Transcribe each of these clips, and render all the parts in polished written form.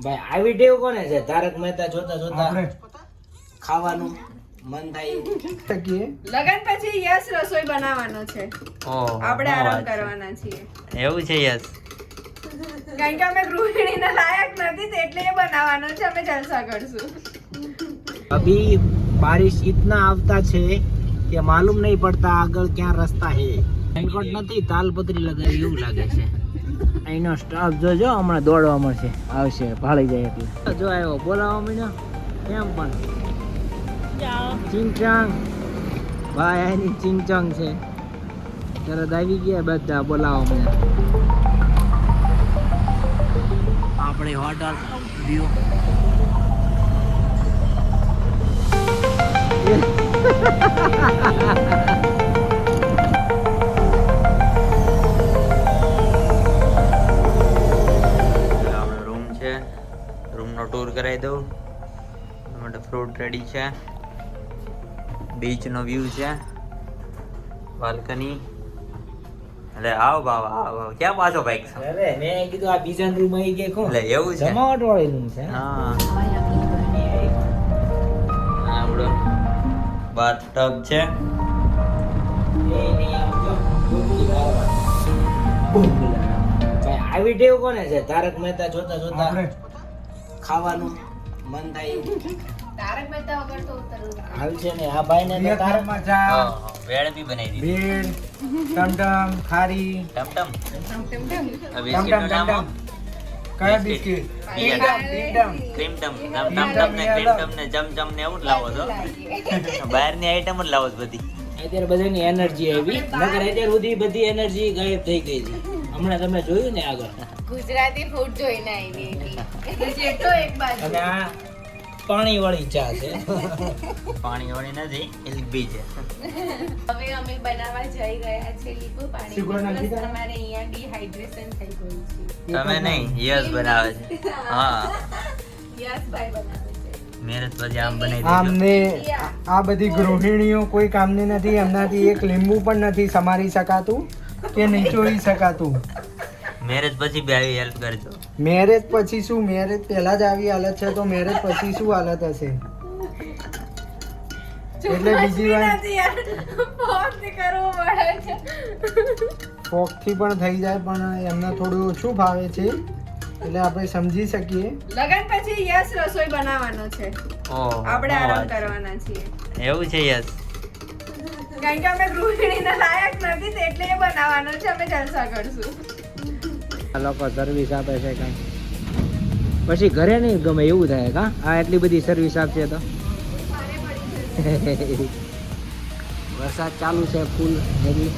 ભાઈ આવી ટેવ કોને છે? તારક મહેતા જોતા જોતા ખાવાનું મન થાય. લગન પછી યસ રસોઈ બનાવવાનો છે. આપણે આરામ કરવાના છીએ. એવું છે યસ? કારણ કે અમે ગૃહિણીના લાયક નથી તો એટલે એ બનાવવાનો છે. અમે જલસા કરશું. અભી બારિશ इतना આવતા છે કે માલુમ નહીં પડતા આગળ ક્યાં રસ્તા હે. રેનકોટ નથી, તાલપત્રી લગાવી એવું લાગે છે. અહીંનો સ્ટાફ જોજો હમણાં દોડવા મળશે, આવશે ભાળી જાય એટલે. જો આવ્યો બોલાવવા માંડ્યો એમ પણ ચિંચાંગ ભાઈ અહીંની ચિંચાંગ છે. તરત આવી ગયા બધા બોલાવવા માંડ્યા. આપણે હોટલ વ્યૂ રૂમ છે, રૂમનો ટૂર કરાવી દઉં. માટે ફ્રૂટ રેડી છે, બીચનો વ્યૂ છે, બાલ્કની. એટલે આવો બાબા આવો. ક્યાં પાછો બાઈક છે? અરે મેં કીધું આ બીજા રૂમ આવી ગયા કોણ? એટલે એવું છે? જમાવટ વાળી રૂમ છે. હા, આપણો બાથ ટબ છે. આવી ટેવ કોને છે? તારક મહેતા જોતા જોતા ખાવાનું મન થાય. તારક મહેતા વગર તો ઉતરવું. હાલ છે ને આ ભાઈ ને તારક વેળ બી બનાવી દીધી. ટમટમ ખારી ટમટમ ટમટમ. બિસ્કિટનું નામ આપ. કયા બિસ્કિટ? ક્રીમ ટમ ને ક્રીમ ને ચમચમ ને એવું જ લાવો છો? બહારની આઈટમ જ લાવો છો બધી? અત્યારે બધાની એનર્જી આવી, નકર અત્યાર સુધી બધી એનર્જી ગાયબ થઈ ગઈ છે. હમણાં તમે જોયું ને આગળ. ગુજરાતી ફૂડ જોઈને આવી હતી. જેટલો એક બાજુ. અને આ પાણી વાળી ચા છે. પાણી વાળી નથી, એલબી છે. હવે અમે બનાવવા જઈ ગયા છે લીંબુ પાણી. પ્લસ અમારે અહીંયા ડિહાઇડ્રેશન થઈ ગયું છે. તમે નહીં, યસ બનાવે છે. હા, યસ ભાઈ બનાવે છે. મેરેજ પછી આમ બનાવી દીધું. આમને આ બધી ગૃહિણીઓ કોઈ કામની નથી. એમનાથી એક લીંબુ પણ નથી સમારી શકાતું કે નીચોઈ શકાતું. મેરેજ પછી બી આવી હેલ્પ કરજો. મેરેજ પછી શું? મેરેજ પહેલા જ આવી હાલત છે તો મેરેજ પછી શું હાલત હશે? એટલે બીજી વાર ફોકથી પણ થઈ જાય, પણ એમને થોડું ઓછું ભાવે છે એટલે આપણે સમજી શકીએ. લગન પછી યસ રસોઈ બનાવવાનો છે. આપણે આરામ કરવાના છીએ. એવું છે યસ? કારણ કે અમે ગૃહિણીના લાયક નથી તો એટલે એ બનાવવાનો છે. અમે જલસા કરશું. આ લોકો સર્વિસ આપે છે કઈ પછી ઘરે નહીં ગમે એવું થાય. કા આ એટલી બધી સર્વિસ આપશે તો. વરસાદ ચાલુ છે ફૂલ હેવી.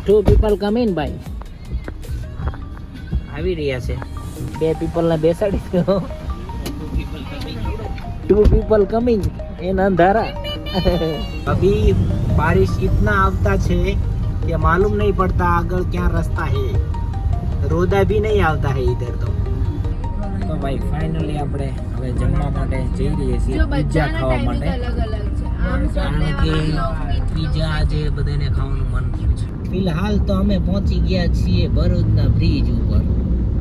2 people come in ભાઈ આવી રહ્યા છે. 2 people ને બેસાડી દો. 2 people coming in અંધારા. अभी बारिश इतना આવતા છે કે मालूम नहीं पड़ता આગળ ક્યાં રસ્તા હે. રોદા भी नहीं આવતા હે इधर तो ભાઈ ફાઇનલી આપણે હવે જમવા માટે જઈ રહ્યા છીએ પિઝા ખાવા માટે. કારણ કે પિઝા આજે બધાને ખાવાનું મન થયું છે. ફિલહાલ તો અમે પહોંચી ગયા છીએ ભરૂચના બ્રિજ ઉપર.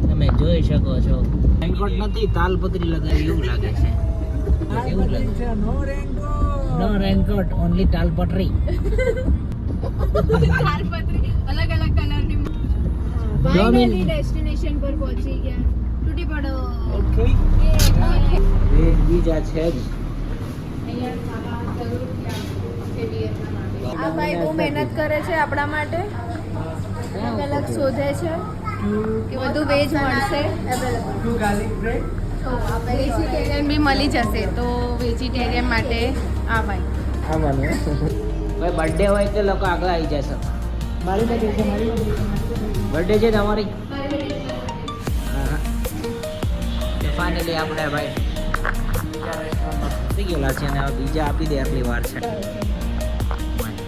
તમે જોઈ શકો છો રેનકોટ નથી, તાલપત્રી લગાવી એવું લાગે છે. એવું લાગે છે. નો રેનકોટ, ઓનલી તાલપત્રી. તાલપત્રી અલગ અલગ કલરની. ફાઇનલી ડેસ્ટિનેશન પર પહોંચી ગયા. તૂટી પડો. ઓકે બીજા છે જ. આ ભાઈ બહુ મહેનત કરે છે આપણા માટે. અલગ અલગ શોધે છે કે બધું વેજ મળશે અવેલેબલ. વેજીટેરિયન બી મળી જશે તો વેજીટેરિયન માટે આ ભાઈ. આવવાનું ભાઈ બર્થડે હોય તો લોકો આગળ આવી જશે. મારી બર્થડે છે. મારી બર્થડે છે તમારી? હા. ફાઇનલી આપણે ભાઈ થઈ ગયેલા છે અને બીજા આપી દે આટલી વાર છે.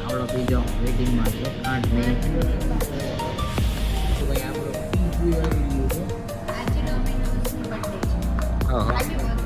આપણો બીજો વેટિંગમાં છે 8 મિનિટ. ભાઈ આપણો આજે ડોમિનોઝ બર્થડે છે. ઓહો. Happy birthday.